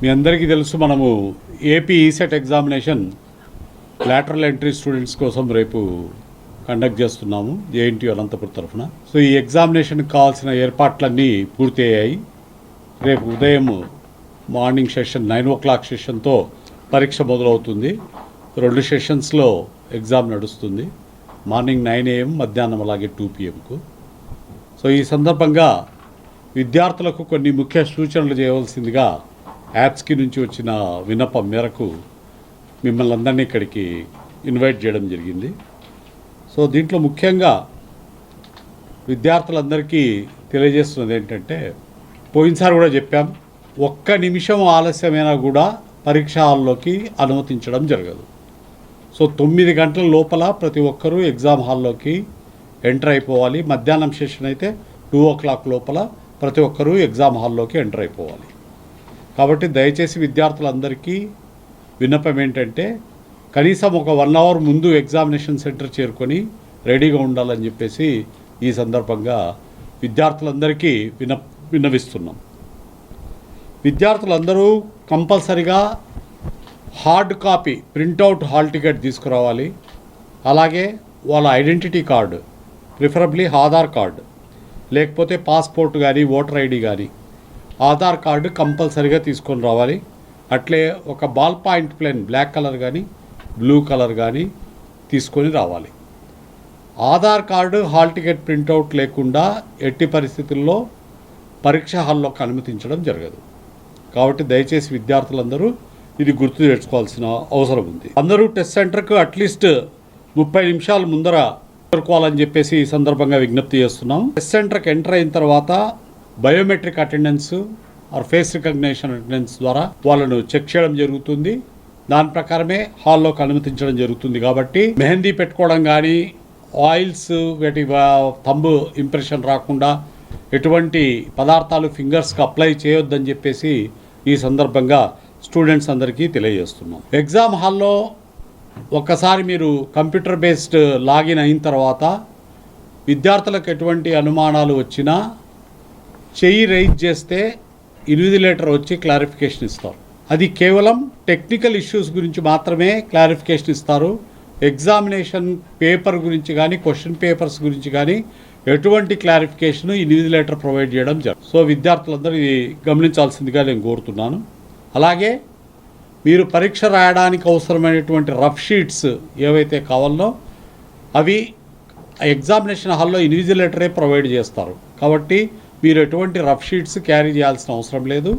మీ అందరికీ తెలుసు, మనము AP ECET examination lateral entry students కోసం రేపు కండక్ట్ చేస్తున్నాము జేఎన్టీయూ అనంతపురం తరఫున. సో ఈ ఎగ్జామినేషన్కి కావాల్సిన ఏర్పాట్లన్నీ పూర్తి అయ్యాయి. రేపు ఉదయం మార్నింగ్ సెషన్ 9 o'clock సెషన్తో పరీక్ష మొదలవుతుంది. 2 సెషన్స్లో ఎగ్జామ్ నడుస్తుంది. మార్నింగ్ 9 AM, మధ్యాహ్నం అలాగే 2 PM. సో ఈ సందర్భంగా విద్యార్థులకు కొన్ని ముఖ్య సూచనలు చేయవలసిందిగా యాప్స్కి నుంచి వచ్చిన విన్నపం మేరకు మిమ్మల్ని అందరినీ ఇక్కడికి ఇన్వైట్ చేయడం జరిగింది. సో దీంట్లో ముఖ్యంగా విద్యార్థులందరికీ తెలియజేస్తున్నది ఏంటంటే, పోయినసారి కూడా చెప్పాం, 1 నిమిషం ఆలస్యమైనా కూడా పరీక్షా హాల్లోకి అనుమతించడం జరగదు. సో 9 గంటల లోపల ప్రతి ఒక్కరూ ఎగ్జామ్ హాల్లోకి ఎంటర్ అయిపోవాలి. మధ్యాహ్నం సెషన్ అయితే 2 o'clock లోపల ప్రతి ఒక్కరూ ఎగ్జామ్ హాల్లోకి ఎంటర్ అయిపోవాలి. కాబట్టి దయచేసి విద్యార్థులందరికీ విన్నపం ఏంటంటే, కనీసం ఒక 1 hour ముందు ఎగ్జామినేషన్ సెంటర్ చేరుకొని రెడీగా ఉండాలని చెప్పేసి ఈ సందర్భంగా విద్యార్థులందరికీ విన్నవిస్తున్నాం. విద్యార్థులందరూ కంపల్సరిగా hard copy printout hall ticket తీసుకురావాలి. అలాగే వాళ్ళ identity card, preferably Aadhaar card, లేకపోతే పాస్పోర్ట్ కానీ ఓటర్ ఐడి కానీ, ఆధార్ కార్డు కంపల్సరీగా తీసుకొని రావాలి. అట్లే ఒక ball point pen black colour కానీ బ్లూ కలర్ కానీ తీసుకొని రావాలి. Aadhaar card, hall ticket printout లేకుండా ఎట్టి పరిస్థితుల్లో పరీక్ష హాల్లోకి అనుమతించడం జరగదు. కాబట్టి దయచేసి విద్యార్థులందరూ ఇది గుర్తు తెచ్చుకోవాల్సిన అవసరం ఉంది. అందరూ టెస్ట్ సెంటర్కు అట్లీస్ట్ 30 నిమిషాల ముందర చేరుకోవాలని చెప్పేసి ఈ సందర్భంగా విజ్ఞప్తి చేస్తున్నాం. టెస్ట్ సెంటర్కి ఎంటర్ అయిన తర్వాత biometric attendance or face recognition attendance ద్వారా వాళ్ళను చెక్ చేయడం జరుగుతుంది. దాని ప్రకారమే హాల్లోకి అనుమతించడం జరుగుతుంది. కాబట్టి మెహందీ పెట్టుకోవడం కానీ, ఆయిల్స్ వీటి థంబ్ ఇంప్రెషన్ రాకుండా ఎటువంటి పదార్థాలు ఫింగర్స్కి అప్లై చేయొద్దని చెప్పేసి ఈ సందర్భంగా స్టూడెంట్స్ అందరికీ తెలియజేస్తున్నాం. ఎగ్జామ్ హాల్లో ఒక్కసారి మీరు కంప్యూటర్ బేస్డ్ లాగిన్ అయిన తర్వాత విద్యార్థులకు ఎటువంటి అనుమానాలు వచ్చినా చెయ్యి రైజ్ చేస్తే ఇన్విజిలేటర్ వచ్చి క్లారిఫికేషన్ ఇస్తారు. అది కేవలం టెక్నికల్ ఇష్యూస్ గురించి మాత్రమే క్లారిఫికేషన్ ఇస్తారు. ఎగ్జామినేషన్ పేపర్ గురించి కానీ, క్వశ్చన్ పేపర్స్ గురించి కానీ ఎటువంటి క్లారిఫికేషన్ ఇన్విజిలేటర్ ప్రొవైడ్ చేయడం జరుగుతుంది. సో విద్యార్థులందరూ ఇది గమనించాల్సిందిగా నేను కోరుతున్నాను. అలాగే మీరు పరీక్ష రాయడానికి అవసరమైనటువంటి రఫ్ షీట్స్ ఏవైతే కావాలో అవి ఎగ్జామినేషన్ హాల్లో ఇన్విజిలేటరే ప్రొవైడ్ చేస్తారు. కాబట్టి మీరు ఎటువంటి రఫ్ షీట్స్ క్యారీ చేయాల్సిన అవసరం లేదు.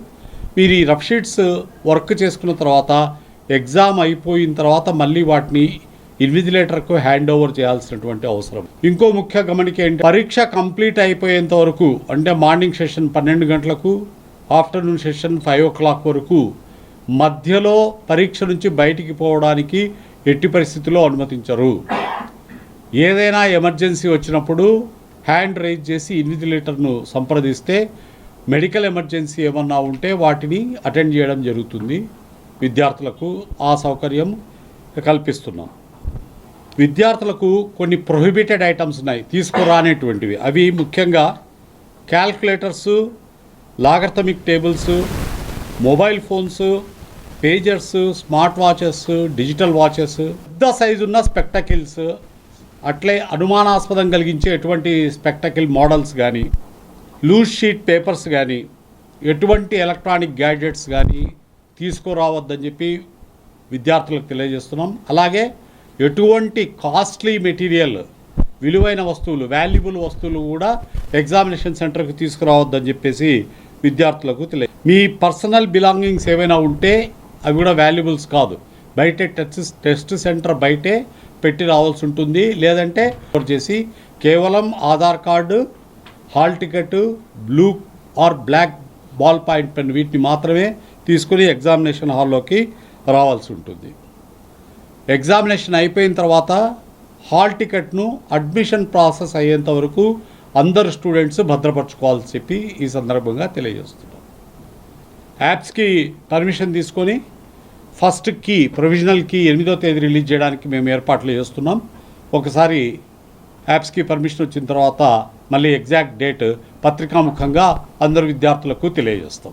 మీరు ఈ రఫ్ షీట్స్ వర్క్ చేసుకున్న తర్వాత ఎగ్జామ్ అయిపోయిన తర్వాత మళ్ళీ వాటిని ఇన్విజిలేటర్కు హ్యాండ్ ఓవర్ చేయాల్సినటువంటి అవసరం. ఇంకో ముఖ్య గమనిక ఏంటి, పరీక్ష కంప్లీట్ అయిపోయేంత వరకు, అంటే మార్నింగ్ సెషన్ 12 గంటలకు, ఆఫ్టర్నూన్ సెషన్ 5 o'clock వరకు మధ్యలో పరీక్ష నుంచి బయటికి పోవడానికి ఎట్టి పరిస్థితుల్లో అనుమతించరు. ఏదైనా ఎమర్జెన్సీ వచ్చినప్పుడు హ్యాండ్ రైజ్ చేసి ఇన్విజిలేటర్ను సంప్రదిస్తే మెడికల్ ఎమర్జెన్సీ ఏమన్నా ఉంటే వాటిని అటెండ్ చేయడం జరుగుతుంది. విద్యార్థులకు ఆ సౌకర్యం కల్పిస్తున్నాం. విద్యార్థులకు కొన్ని ప్రొహిబిటెడ్ ఐటమ్స్ ఉన్నాయి, తీసుకురానేటువంటివి. అవి ముఖ్యంగా calculators, logarithmic tables, mobile phones, pagers, smart watches, digital watches, పెద్ద సైజు ఉన్న స్పెక్టకిల్స్, అట్లే అనుమానాస్పదం కలిగించే ఎటువంటి స్పెక్టకిల్ మోడల్స్ కానీ, లూజ్ షీట్ పేపర్స్ కానీ, ఎటువంటి ఎలక్ట్రానిక్ గ్యాడ్జెట్స్ కానీ తీసుకురావద్దని చెప్పి విద్యార్థులకు తెలియజేస్తున్నాం. అలాగే ఎటువంటి కాస్ట్లీ మెటీరియల్, విలువైన వస్తువులు, వాల్యుబుల్ వస్తువులు కూడా ఎగ్జామినేషన్ సెంటర్కి తీసుకురావద్దని చెప్పేసి విద్యార్థులకు మీ పర్సనల్ బిలాంగింగ్స్ ఏవైనా ఉంటే అవి కూడా వాల్యుబుల్స్ కాదు, బయటే టెస్ట్ సెంటర్ బయటే పెట్టి రావాల్సి ఉంటుంది. లేదంటే చేసి కేవలం Aadhaar card, hall ticket, blue or black ball point pen వీటిని మాత్రమే తీసుకుని ఎగ్జామినేషన్ హాల్లోకి రావాల్సి ఉంటుంది. ఎగ్జామినేషన్ అయిపోయిన తర్వాత హాల్ టికెట్ను అడ్మిషన్ ప్రాసెస్ అయ్యేంత వరకు అందరు స్టూడెంట్స్ భద్రపరచుకోవాలని చెప్పి ఈ సందర్భంగా తెలియజేస్తున్నాం. యాప్స్కి పర్మిషన్ తీసుకొని ఫస్ట్ కీ, ప్రొవిజనల్ కీ 8వ తేదీ రిలీజ్ చేయడానికి మేము ఏర్పాట్లు చేస్తున్నాం. ఒకసారి యాప్స్కి పర్మిషన్ వచ్చిన తర్వాత మళ్ళీ ఎగ్జాక్ట్ డేట్ పత్రికాముఖంగా అందరు విద్యార్థులకు తెలియజేస్తాం.